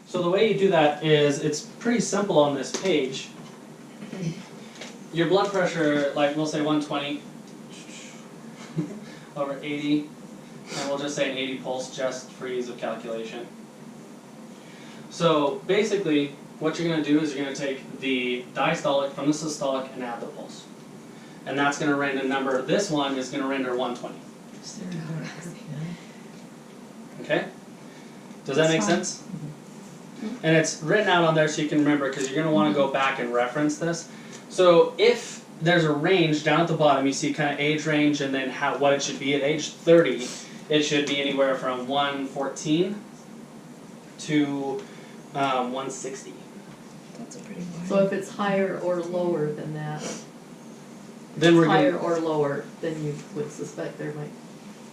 So the way you do that is, it's pretty simple on this page. Your blood pressure, like we'll say 120 over 80, and we'll just say an 80 pulse just for ease of calculation. So basically, what you're going to do is you're going to take the diastolic from the systolic and add the pulse. And that's going to render a number, this one is going to render 120. Okay? Does that make sense? And it's written out on there so you can remember, because you're going to want to go back and reference this. So if there's a range down at the bottom, you see kind of age range and then what it should be at age 30, it should be anywhere from 114 to 160. That's a pretty wide. So if it's higher or lower than that, Then we're higher gonna, or lower, then you would suspect there might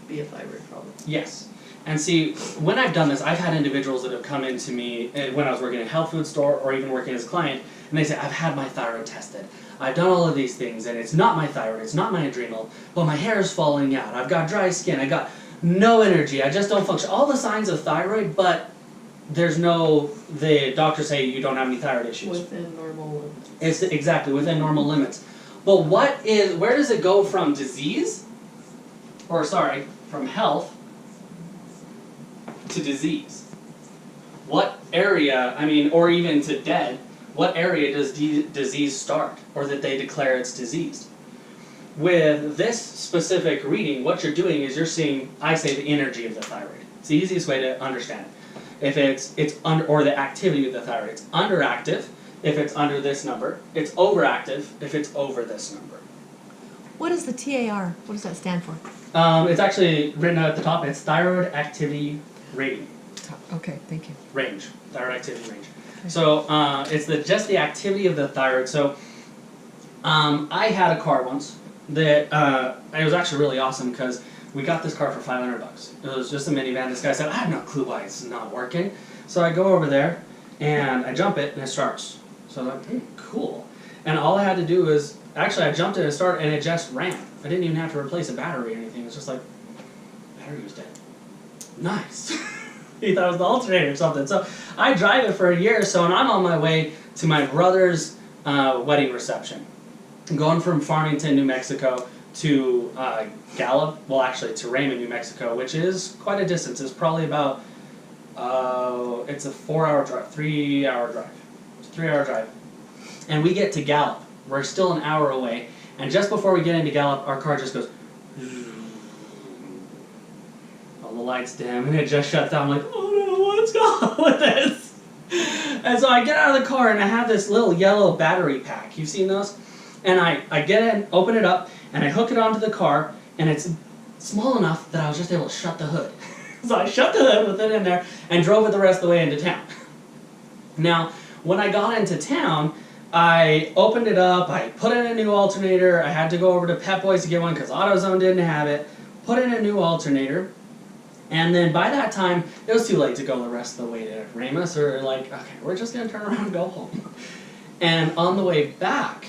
be a thyroid problem. yes. And see, when I've done this, I've had individuals that have come into me when I was working at a health food store or even working as a client, and they say, I've had my thyroid tested. I've done all of these things, and it's not my thyroid, it's not my adrenal, but my hair is falling out. I've got dry skin, I got no energy, I just don't function. All the signs of thyroid, but there's no, the doctors say you don't have any thyroid issues. Within normal limits. It's exactly within normal limits. But where does it go from disease, or sorry, from health to disease? What area, or even to dead, what area does disease start, or that they declare it's diseased? With this specific reading, what you're doing is you're seeing, I say, the energy of the thyroid. It's the easiest way to understand it. If it's under, or the activity of the thyroid, it's underactive if it's under this number. It's overactive if it's over this number. What is the TAR? What does that stand for? It's actually written out at the top. It's thyroid activity rating. Okay, thank you. Range. Thyroid activity range. Okay. So it's just the activity of the thyroid. So I had a car once that it was actually really awesome because we got this car for $500. It was just a minivan. This guy said, I have no clue why it's not working. So I go over there and I jump it and it starts. So I'm like, cool. And all I had to do was, actually I jumped it and it started and it just ran. I didn't even have to replace a battery or anything. It's just like, battery was dead. Nice. He thought it was the alternator or something. So I drive it for a year or so and I'm on my way to my brother's wedding reception. I'm going from Farmington, New Mexico to Gallup, well actually to Raymond, New Mexico, which is quite a distance. It's probably about, it's a 4-hour drive, 3-hour drive. It's a 3-hour drive. And we get to Gallup. We're still an hour away. And just before we get into Gallup, our car just goes, all the lights dim, and it just shuts down. I'm like, oh no, what's going on with this? And so I get out of the car, and I have this little yellow battery pack. You've seen those? And I get in, open it up, and I hook it onto the car, and it's small enough that I was just able to shut the hood. So I shut the hood with it in there, and drove it the rest of the way into town. Now, when I got into town, I opened it up, I put in a new alternator, I had to go over to Pep Boys to get one because AutoZone didn't have it, put in a new alternator, and then by that time, it was too late to go the rest of the way to Ramus, so we were like, okay, we're just going to turn around and go home. And on the way back,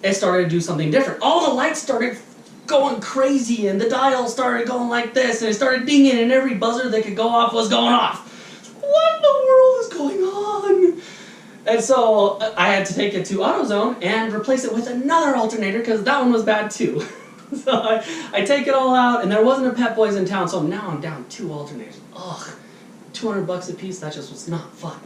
it started to do something different. All the lights started going crazy, and the dial started going like this, and it started dinging, and every buzzer that could go off was going off. What in the world is going on? And so I had to take it to AutoZone and replace it with another alternator because that one was bad too. So I take it all out, and there wasn't a Pep Boys in town, so now I'm down 2 alternators. Ugh, $200 a piece, that just was not fun.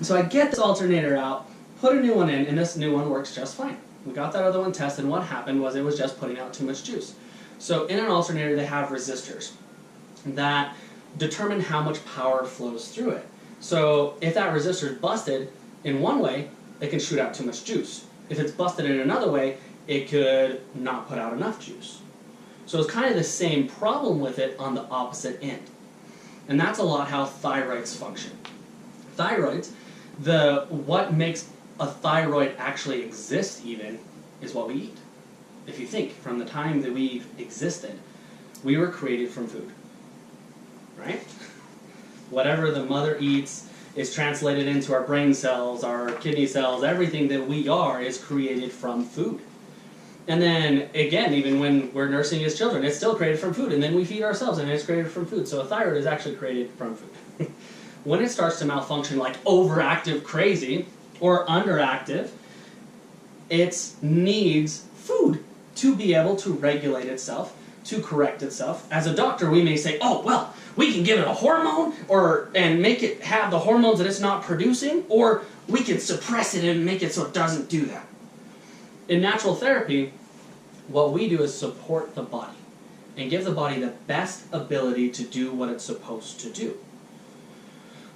So I get this alternator out, put a new one in, and this new one works just fine. We got that other one tested, and what happened was it was just putting out too much juice. So in an alternator, they have resistors that determine how much power flows through it. So if that resistor is busted in one way, it can shoot out too much juice. If it's busted in another way, it could not put out enough juice. So it's kind of the same problem with it on the opposite end. And that's a lot how thyroids function. Thyroids, what makes a thyroid actually exist even is what we eat. If you think, from the time that we've existed, we were created from food. Right? Whatever the mother eats is translated into our brain cells, our kidney cells, everything that we are is created from food. And then, again, even when we're nursing as children, it's still created from food. And then we feed ourselves, and it's created from food. So a thyroid is actually created from food. when it starts to malfunction like overactive crazy or underactive, it needs food to be able to regulate itself, to correct itself. As a doctor, we may say, oh, well, we can give it a hormone and make it have the hormones that it's not producing, or we can suppress it and make it so it doesn't do that. In natural therapy, what we do is support the body and give the body the best ability to do what it's supposed to do.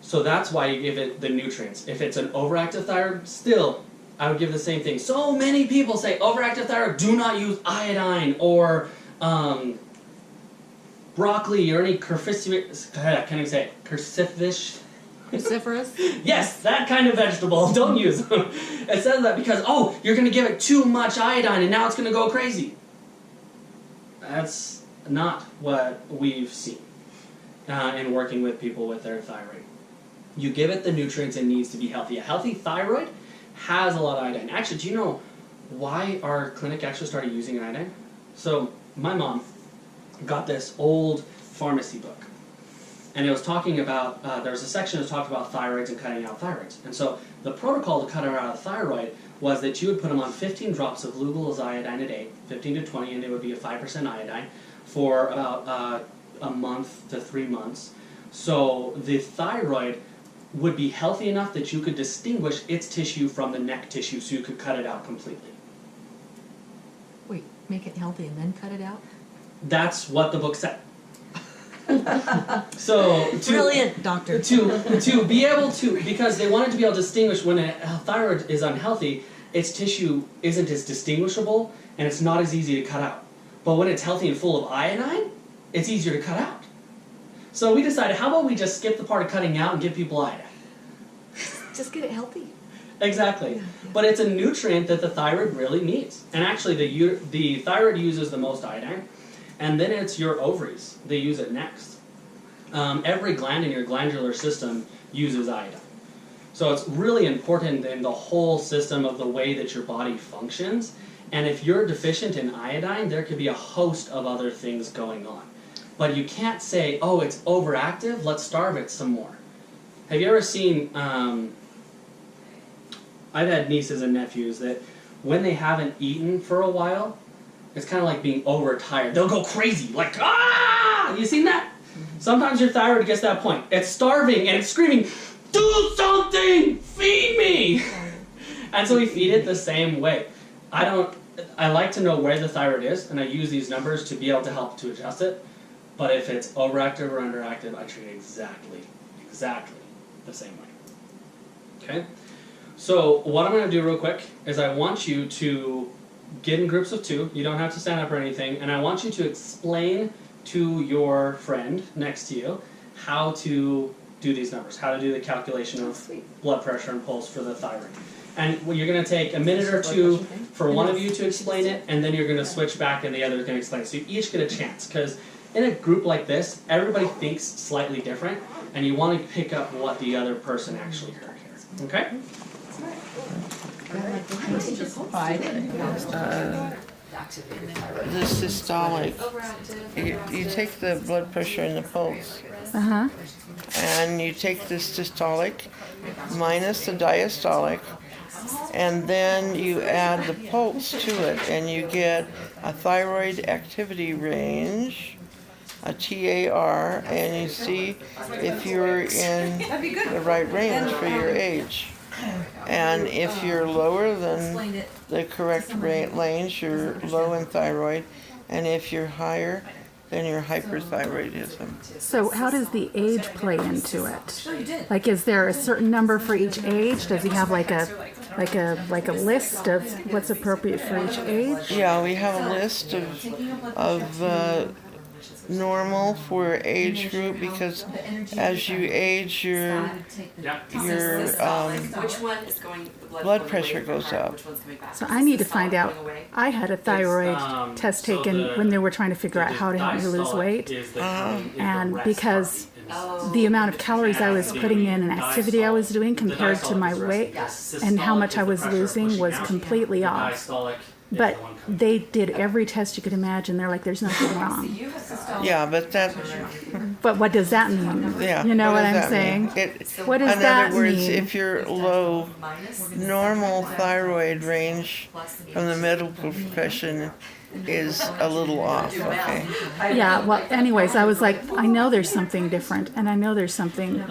So that's why you give it the nutrients. If it's an overactive thyroid, still, I would give the same thing. So many people say, overactive thyroid, do not use iodine or broccoli or any cruciferous, can't even say it, cruciferous. Cruciferous? Yes, that kind of vegetable. Don't use them. It says that because, oh, you're going to give it too much iodine and now it's going to go crazy. That's not what we've seen in working with people with their thyroid. You give it the nutrients it needs to be healthy. A healthy thyroid has a lot of iodine. Actually, do you know why our clinic actually started using iodine? So, my mom got this old pharmacy book. And it was talking about, there was a section that talked about thyroids and cutting out thyroids. And so the protocol to cut out a thyroid was that you would put them on 15 drops of Lugol's iodine a day, 15 to 20, and it would be a 5% iodine for about a month to 3 months. So the thyroid would be healthy enough that you could distinguish its tissue from the neck tissue so you could cut it out completely. Wait, make it healthy and then cut it out? That's what the book said. So Brilliant, doctor. To be able to, because they wanted to be able to distinguish when a thyroid is unhealthy, its tissue isn't as distinguishable and it's not as easy to cut out. But when it's healthy and full of iodine, it's easier to cut out. So we decided, how about we just skip the part of cutting out and give people iodine? Just get it healthy. Exactly. Yeah. But it's a nutrient that the thyroid really needs. And actually the thyroid uses the most iodine. And then it's your ovaries. They use it next. Every gland in your glandular system uses iodine. So it's really important in the whole system of the way that your body functions. And if you're deficient in iodine, there could be a host of other things going on. But you can't say, oh, it's overactive, let's starve it some more. Have you ever seen, I've had nieces and nephews that when they haven't eaten for a while, it's kind of like being overtired. They'll go crazy, like, ah! You seen that? Sometimes your thyroid gets to that point. It's starving and it's screaming, do something! Feed me! And so we feed it the same way. I like to know where the thyroid is, and I use these numbers to be able to help to adjust it. But if it's overactive or underactive, I treat it exactly the same way. Okay? So what I'm going to do real quick is I want you to get in groups of 2. You don't have to stand up or anything. And I want you to explain to your friend next to you how to do these numbers, how to do the calculation of blood pressure and pulse for the thyroid. And you're going to take a minute or 2 for one of you to explain it, and then you're going to switch back and the other is going to explain it. So you each get a chance, because in a group like this, everybody thinks slightly different, and you want to pick up what the other person actually heard here. Okay? The systolic, you take the blood pressure and the pulse, and you take the systolic minus the diastolic, and then you add the pulse to it, and you get a thyroid activity range, a TAR, and you see if you're in the right range for your age. And if you're lower than the correct range, you're low in thyroid, and if you're higher, then you're hyperthyroidism. So how does the age play into it? Like, is there a certain number for each age? Does he have like a list of what's appropriate for each age? Yeah, we have a list of normal for age group, because as you age, your blood pressure goes up. So I need to find out. I had a thyroid test taken when they were trying to figure out how to help me lose weight, and because the amount of calories I was putting in and activity I was doing compared to my weight and how much I was losing was completely off. But they did every test you could imagine. They're like, there's nothing wrong. Yeah, but that, But what does that mean? yeah. You know what does I'm that saying? mean? What does in that other words, mean? if you're low, normal thyroid range from the medical profession is a little off, okay? Yeah, well, anyways, I was like, I know there's something different, and I know there's something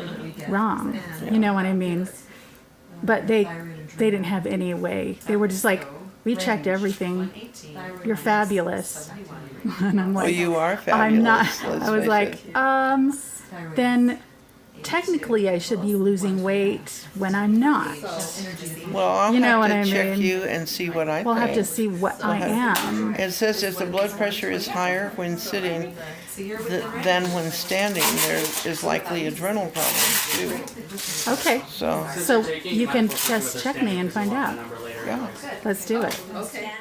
wrong. You know what I mean? But they didn't have any way. They were just like, we checked everything. You're fabulous. And I'm like, Well, you are fabulous. I'm not. let's I was face like, it. then technically I should be losing weight when I'm not. Well, I'll you know have what to I check mean? you and see what I We'll think. have to see what I am. It says if the blood pressure is higher when sitting than when standing, there is likely adrenal problems too. Okay, So, so you can just check me and find out. yeah. Let's do it. Okay.